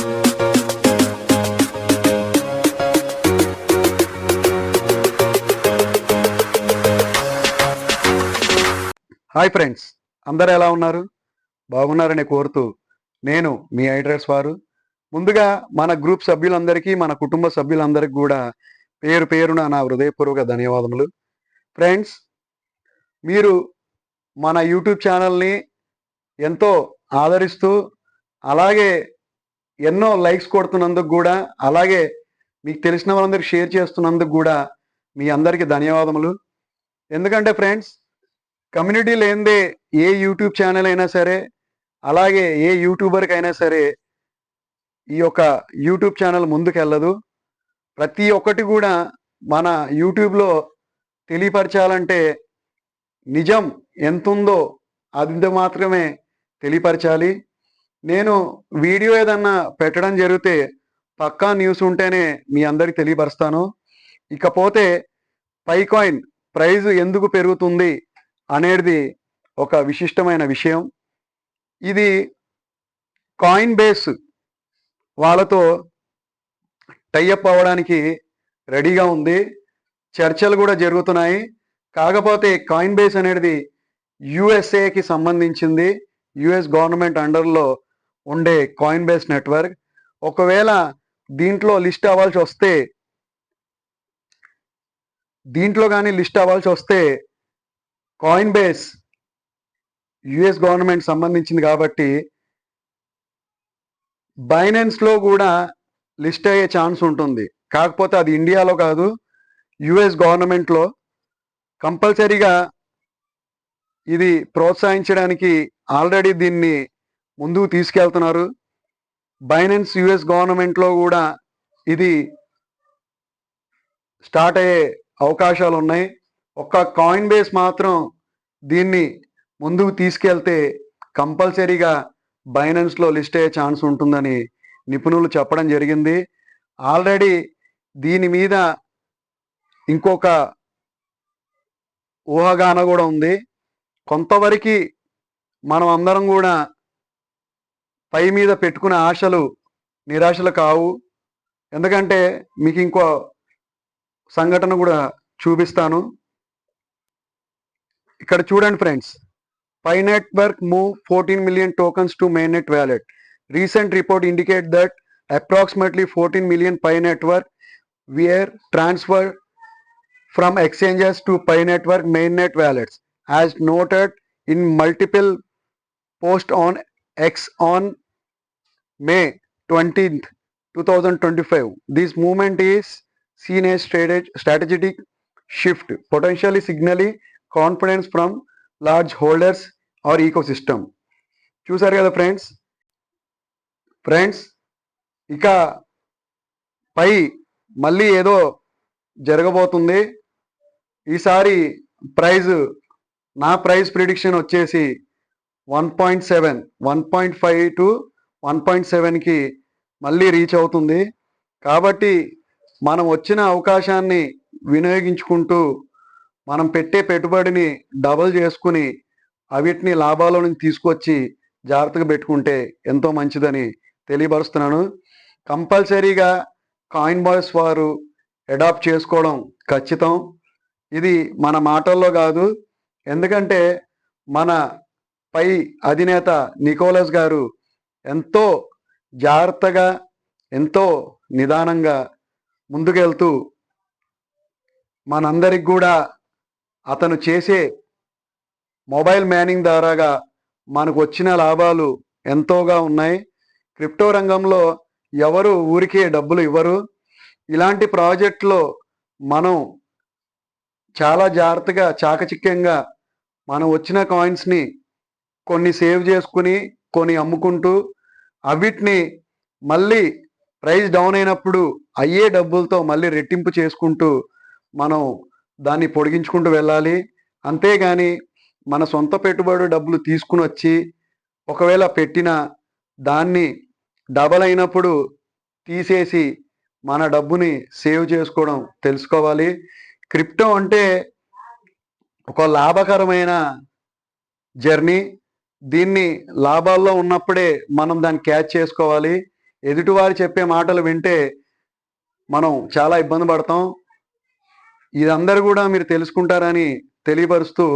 Hi friends, అందరూ ఎలా ఉన్నారు? బాగున్నారని కోరుతూ నేను మీ ఐడ్రస్ వారు. ముందుగా మన గ్రూప్ సభ్యులందరికీ, మన కుటుంబ సభ్యులందరికీ కూడా పేరు పేరున నా హృదయపూర్వక ధన్యవాదములు. ఫ్రెండ్స్, మీరు మన యూట్యూబ్ ఛానల్ని ఎంతో ఆదరిస్తూ, అలాగే ఎన్నో లైక్స్ కొడుతున్నందుకు కూడా, అలాగే మీకు తెలిసిన వాళ్ళందరికీ షేర్ చేస్తున్నందుకు కూడా మీ అందరికీ ధన్యవాదములు. ఎందుకంటే ఫ్రెండ్స్, కమ్యూనిటీ లేనిదే ఏ యూట్యూబ్ ఛానల్ అయినా సరే, అలాగే ఏ యూట్యూబర్కి అయినా సరే ఈ యొక్క యూట్యూబ్ ఛానల్ ముందుకెళ్ళదు. ప్రతి ఒక్కటి కూడా మన యూట్యూబ్లో తెలియపరచాలంటే నిజం ఎంతుందో అది మాత్రమే తెలియపరచాలి. నేను వీడియో ఏదన్నా పెట్టడం జరిగితే పక్కా న్యూస్ ఉంటేనే మీ అందరికి తెలియపరుస్తాను. ఇకపోతే పైకాయిన్ ప్రైజ్ ఎందుకు పెరుగుతుంది అనేది ఒక విశిష్టమైన విషయం. ఇది కాయిన్ బేస్ వాళ్ళతో టైఅప్ అవ్వడానికి రెడీగా ఉంది. చర్చలు కూడా జరుగుతున్నాయి. కాకపోతే కాయిన్ బేస్ అనేది యుఎస్ఏకి సంబంధించింది. యుఎస్ గవర్నమెంట్ అండర్లో ఉండే కాయిన్ బేస్ నెట్వర్క్. ఒకవేళ దీంట్లో కానీ లిస్ట్ అవ్వాల్సి వస్తే కాయిన్ బేస్ యుఎస్ గవర్నమెంట్ సంబంధించింది కాబట్టి బైనాన్స్లో కూడా లిస్ట్ అయ్యే ఛాన్స్ ఉంటుంది. కాకపోతే అది ఇండియాలో కాదు, యుఎస్ గవర్నమెంట్లో. కంపల్సరీగా ఇది ప్రోత్సహించడానికి ఆల్రెడీ దీన్ని ముందుకు తీసుకెళ్తున్నారు. బైనాన్స్ యుఎస్ గవర్నమెంట్లో కూడా ఇది స్టార్ట్ అయ్యే అవకాశాలు ఉన్నాయి. ఒక్క కాయిన్ బేస్ మాత్రం దీన్ని ముందుకు తీసుకెళ్తే కంపల్సరీగా బైనాన్స్లో లిస్ట్ అయ్యే ఛాన్స్ ఉంటుందని నిపుణులు చెప్పడం జరిగింది. ఆల్రెడీ దీని మీద ఇంకొక ఊహాగాన కూడా ఉంది. కొంతవరకు మనం అందరం కూడా పై మీద పెట్టుకునే ఆశలు నిరాశలు కావు. ఎందుకంటే మీకు ఇంకో సంఘటన కూడా చూపిస్తాను. ఇక్కడ చూడండి friends, Pi network move 14 million tokens to mainnet wallet. Recent report indicate that approximately 14 million Pi network were transferred from exchanges to Pi network mainnet wallets, as noted in multiple posts on X on May 20th, 2025. This movement is seen as strategic shift, potentially signaling confidence from large holders or ecosystem. చూసారు కదా friends, ఇక పై మళ్ళీ ఏదో జరగబోతుంది. ఈసారి నా praise prediction వచ్చేసి 1.7, 1.5 to 1.7కి మళ్ళీ రీచ్ అవుతుంది. కాబట్టి మనం వచ్చిన అవకాశాన్ని వినియోగించుకుంటూ మనం పెట్టే పెట్టుబడిని డబల్ చేసుకుని అవిటిని లాభాల నుంచి తీసుకొచ్చి జాగ్రత్తగా పెట్టుకుంటే ఎంతో మంచిదని తెలియపరుస్తున్నాను. కంపల్సరీగా కాయిన్ బాయ్స్ వారు అడాప్ట్ చేసుకోవడం ఖచ్చితం. ఇది మన మాటల్లో కాదు. ఎందుకంటే మన పై అధినేత నికోలస్ గారు ఎంతో జాగ్రత్తగా, ఎంతో నిదానంగా ముందుకెళ్తూ మనందరికి కూడా అతను చేసే మొబైల్ మ్యానింగ్ ద్వారాగా మనకు వచ్చిన లాభాలు ఎంతోగా ఉన్నాయి. క్రిప్టో రంగంలో ఎవరు ఊరికే డబ్బులు ఇవ్వరు. ఇలాంటి ప్రాజెక్టులో మనం చాలా జాగ్రత్తగా, చాకచక్యంగా మనం వచ్చిన కాయిన్స్ని కొన్ని సేవ్ చేసుకుని, కొన్ని అమ్ముకుంటూ, అవిటిని మళ్ళీ ప్రైస్ డౌన్ అయినప్పుడు అయ్యే డబ్బులతో మళ్ళీ రెట్టింపు చేసుకుంటూ మనం దాన్ని పొడిగించుకుంటూ వెళ్ళాలి. అంతేగాని మన సొంత పెట్టుబడి డబ్బులు తీసుకుని వచ్చి ఒకవేళ పెట్టిన దాన్ని డబల్ అయినప్పుడు తీసేసి మన డబ్బుని సేవ్ చేసుకోవడం తెలుసుకోవాలి. క్రిప్టో అంటే ఒక లాభకరమైన జర్నీ. దీన్ని లాభాల్లో ఉన్నప్పుడే మనం దాన్ని క్యాచ్ చేసుకోవాలి. ఎదుటివారు చెప్పే మాటలు వింటే మనం చాలా ఇబ్బంది పడతాం. ఇదందరూ కూడా మీరు తెలుసుకుంటారని తెలియపరుస్తూ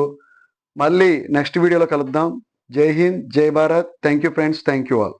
మళ్ళీ నెక్స్ట్ వీడియోలో కలుద్దాం. జై హింద్, జై Bharat. Thank you friends, thank you all.